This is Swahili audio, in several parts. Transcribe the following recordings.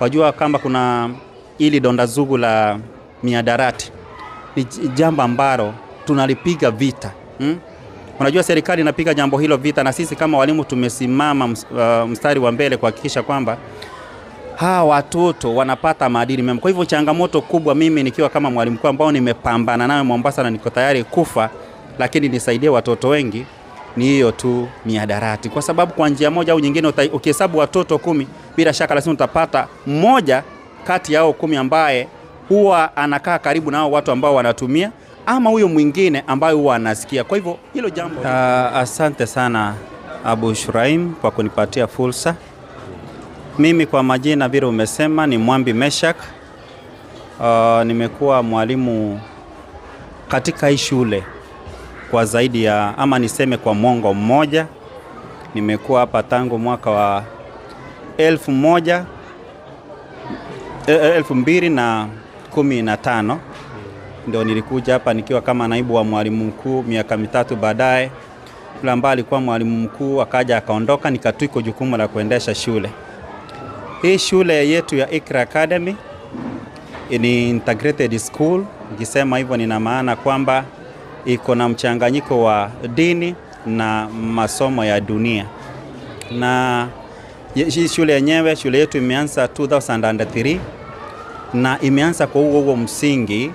Wajua kama kuna ili donda zugu la miadarati, ni jambo ambalo tunalipiga vita. Unajua serikali inapiga jambo hilo vita, na sisi kama walimu tumesimama mstari wa mbele kuhakikisha kwamba hawa watoto wanapata maadili mema. Kwa hivyo changamoto kubwa mimi nikiwa kama mwalimu mkuu ambao nimepambana nayo Mombasa na niko tayari kufa lakini nisaidie watoto wengi, ni hiyo tu miadarati. Kwa sababu kwa njia moja au nyingine ukihesabu watoto 10 bila shaka lazima utapata mmoja kati yao 10 ambaye huwa anakaa karibu na hao watu ambao wanatumia, ama huyo mwingine ambaye huwa anasikia. Kwa hivyo hilo jambo. Asante sana Abu Shuraim kwa kunipatia fursa. Mimi kwa majina vile umesema ni Mwambi Meshak. Nimekuwa mwalimu katika hii shule kwa zaidi ya ama niseme kwa mwongo mmoja. Nimekuwa hapa tangu mwaka wa 2015 ndio nilikuja hapa nikiwa kama naibu wa mwalimu mkuu. Miaka 3 baadaye yule ambaye alikuwa mwalimu mkuu akaja akaondoka, nikatwiko jukumu la kuendesha shule. Hii shule yetu ya Iqra Academy ni integrated school. Nikisema hivyo nina maana kwamba iko na mchanganyiko wa dini na masomo ya dunia. Na hii shule yenyewe, shule yetu imeanza 2003 na imeanza kwa huo msingi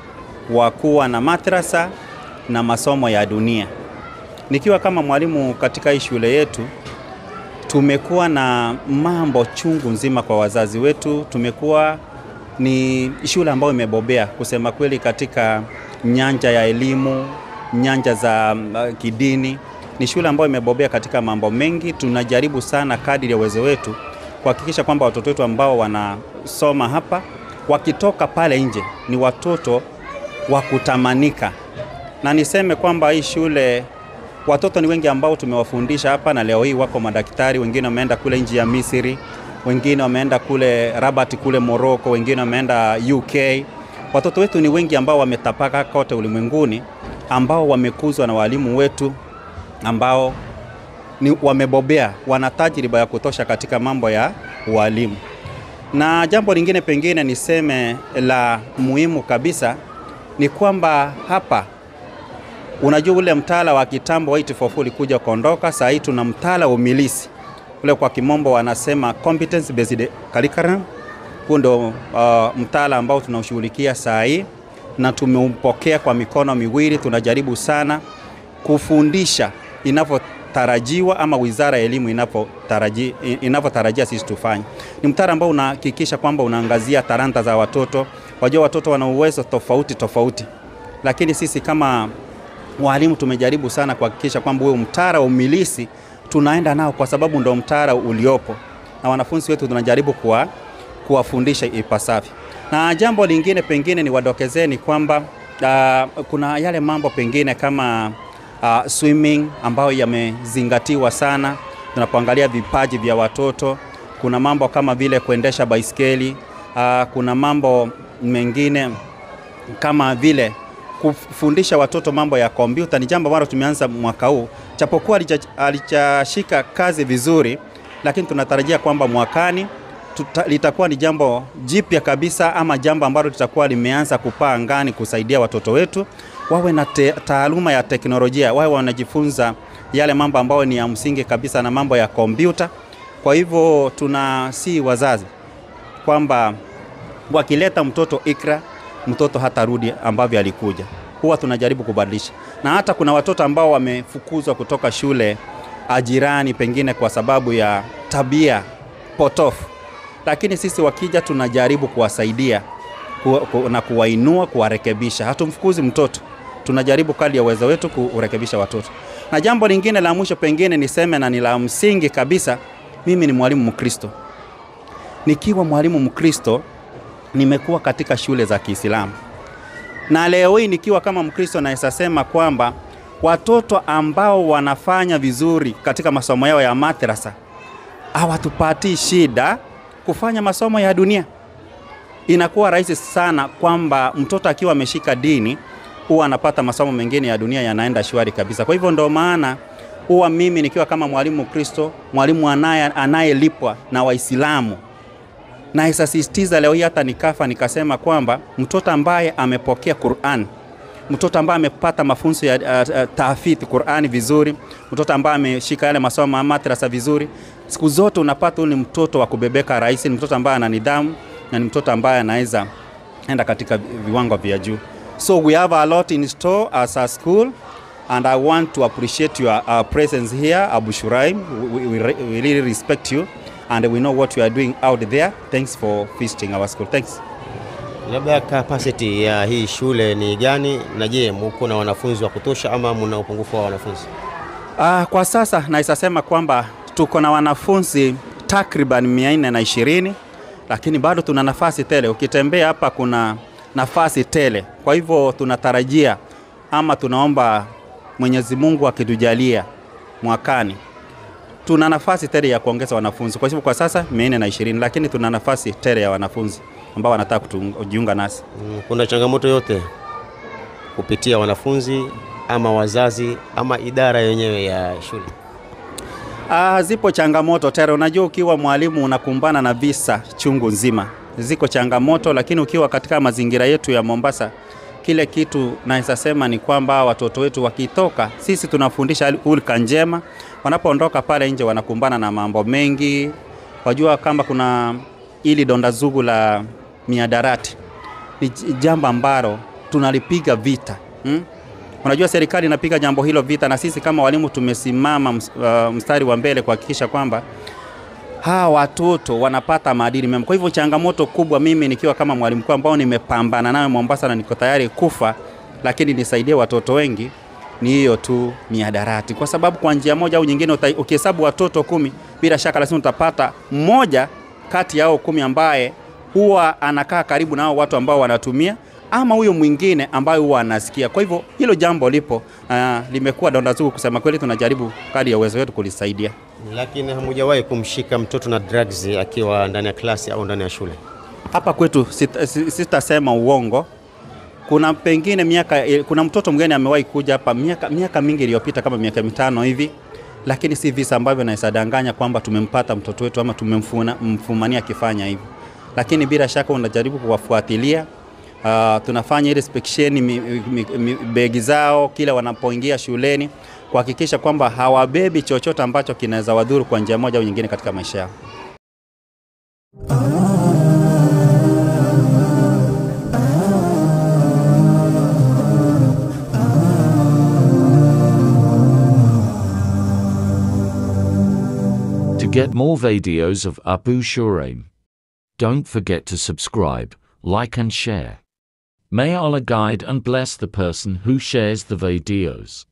wa kuwa na madrasa na masomo ya dunia. Nikiwa kama mwalimu katika hii shule yetu, tumekuwa na mambo chungu nzima kwa wazazi wetu. Tumekuwa ni shule ambayo imebobea kusema kweli katika nyanja ya elimu, nyanja za kidini. Ni shule ambayo imebobea katika mambo mengi. Tunajaribu sana kadri ya uwezo wetu kuhakikisha kwamba watoto wetu ambao wanasoma hapa wakitoka pale nje ni watoto wa kutamanika. Na niseme kwamba hii shule watoto ni wengi ambao tumewafundisha hapa, na leo hii wako madaktari, wengine wameenda kule nje ya Misri, wengine wameenda kule Rabat kule Morocco, wengine wameenda UK. Watoto wetu ni wengi ambao wametapaka kote ulimwenguni, ambao wamekuzwa na walimu wetu ambao ni wamebobea, wana tajriba ya kutosha katika mambo ya walimu. Na jambo lingine pengine niseme la muhimu kabisa ni kwamba hapa unajua ule mtaala wa kitambo wa 844 ulikuja kuondoka. Sasa hii tuna mtaala wa umilisi. Ule kwa kimombo wanasema competence based curriculum. Huo ndio mtaala ambao tunaushughulikia sasa hii, na tumeumpokea kwa mikono miwili. Tunajaribu sana kufundisha inavyotarajiwa ama Wizara ya Elimu inavyotarajia sisi tufanye. Ni mtaala ambao unahakikisha kwamba unaangazia talanta za watoto. Wajua watoto wana uwezo tofauti, lakini sisi kama walimu tumejaribu sana kuhakikisha kwamba huo mtaala wa umilisi tunaenda nao, kwa sababu ndio mtaala uliopo, na wanafunzi wetu tunajaribu kuwafundisha ipasavyo. Na jambo lingine pengine ni wadokezeni kwamba kuna yale mambo pengine kama swimming ambayo yamezingatiwa sana tunapoangalia vipaji vya watoto. Kuna mambo kama vile kuendesha baiskeli, kuna mambo mengine kama vile kufundisha watoto mambo ya kompyuta. Ni jambo ambalo tumeanza mwaka huu, japokuwa alichashika kazi vizuri, lakini tunatarajia kwamba mwakani litakuwa ni jambo jipya kabisa, ama jambo ambalo litakuwa limeanza kupaa angani kusaidia watoto wetu wawe na taaluma ya teknolojia, wawe wanajifunza yale mambo ambayo ni ya msingi kabisa na mambo ya kompyuta. Kwa hivyo tunasi wazazi kwamba wakileta mtoto Iqra, mtoto hatarudi ambavyo alikuja. Huwa tunajaribu kubadilisha. Na hata kuna watoto ambao wamefukuzwa kutoka shule ajirani pengine kwa sababu ya tabia potofu, lakini sisi wakija tunajaribu kuwasaidia na kuwainua, kuwarekebisha. Hatumfukuzi mtoto, tunajaribu kadri ya uwezo wetu kurekebisha watoto. Na jambo lingine la mwisho pengine niseme na ni la msingi kabisa, mimi ni mwalimu Mkristo. Nikiwa mwalimu Mkristo nimekuwa katika shule za Kiislamu, na leo hii nikiwa kama Mkristo naweza sema kwamba watoto ambao wanafanya vizuri katika masomo yao ya madrasa hawatupati shida kufanya masomo ya dunia. Inakuwa rahisi sana kwamba mtoto akiwa ameshika dini huwa anapata masomo mengine ya dunia yanaenda shwari kabisa. Kwa hivyo ndio maana huwa mimi nikiwa kama mwalimu Mkristo, mwalimu anayelipwa na Waislamu, Na isasisitiza leo hii hata nikafa nikasema kwamba mtoto ambaye amepokea Qur'an, mtoto ambaye amepata mafunzo ya tahfidhi Qur'ani vizuri, mtoto ambaye ameshika yale masomo ya madrasa vizuri, siku zote unapata ni mtoto wa kubebeka rahisi, ni mtoto ambaye ana nidhamu na ni mtoto ambaye anaweza enda katika viwango vya juu. So we have a lot in store as a school, and I want to appreciate your presence here, Abu Shuraim. We really respect you, and we know what you are doing out there. Thanks for visiting our school. Thanks. Labda capacity ya hii shule ni gani, na je, mko na wanafunzi wa kutosha ama mna upungufu wa wanafunzi? Kwa sasa naweza sema kwamba tuko na wanafunzi takriban 420, lakini bado tuna nafasi tele. Ukitembea hapa kuna nafasi tele. Kwa hivyo tunatarajia ama tunaomba Mwenyezi Mungu akitujalia mwakani tuna nafasi tele ya kuongeza wanafunzi. Kwa hivyo kwa sasa 420, lakini tuna nafasi tele ya wanafunzi ambao wanataka kujiunga nasi. Kuna changamoto yote kupitia wanafunzi ama wazazi ama idara yenyewe ya shule? Zipo changamoto tele. Unajua ukiwa mwalimu unakumbana na visa chungu nzima. Ziko changamoto, lakini ukiwa katika mazingira yetu ya Mombasa, kile kitu naweza sema ni kwamba watoto wetu wakitoka, sisi tunafundisha hulka njema. Wanapoondoka pale nje wanakumbana na mambo mengi. Wajua kama kuna ili donda zugu la miadarati, ni jambo ambalo tunalipiga vita. Unajua serikali inapiga jambo hilo vita, na sisi kama walimu tumesimama mstari wa mbele kuhakikisha kwamba hawa watoto wanapata maadili mema. Kwa hivyo changamoto kubwa mimi nikiwa kama mwalimu mkuu ambao nimepambana nayo Mombasa na niko tayari kufa, lakini nisaidie watoto wengi, ni hiyo tu miadarati. Kwa sababu kwa njia moja au nyingine ukihesabu watoto 10, bila shaka lazima utapata mmoja kati yao 10 ambaye huwa anakaa karibu na hao watu ambao wanatumia, ama huyo mwingine ambaye huwa anasikia. Kwa hivyo hilo jambo lipo, limekuwa donda sugu kusema kweli. Tunajaribu kadri ya uwezo wetu kulisaidia. Lakini hamujawahi kumshika mtoto na drugs akiwa ndani ya klasi au ndani ya shule? Hapa kwetu sitasema uongo. Kuna pengine kuna mtoto mgeni amewahi kuja hapa miaka mingi iliyopita, kama miaka 5 hivi, lakini si visa ambavyo naisadanganya kwamba tumempata mtoto wetu ama tumemfumania akifanya hivi. Lakini bila shaka unajaribu kuwafuatilia. Tunafanya ile inspection begi zao kila wanapoingia shuleni, kuhakikisha kwamba hawabebi chochote ambacho kinaweza wadhuru kwa njia moja au nyingine katika maisha yao. To get more videos of Abu Shuraim, don't forget to subscribe, like and share. May Allah guide and bless the person who shares the videos.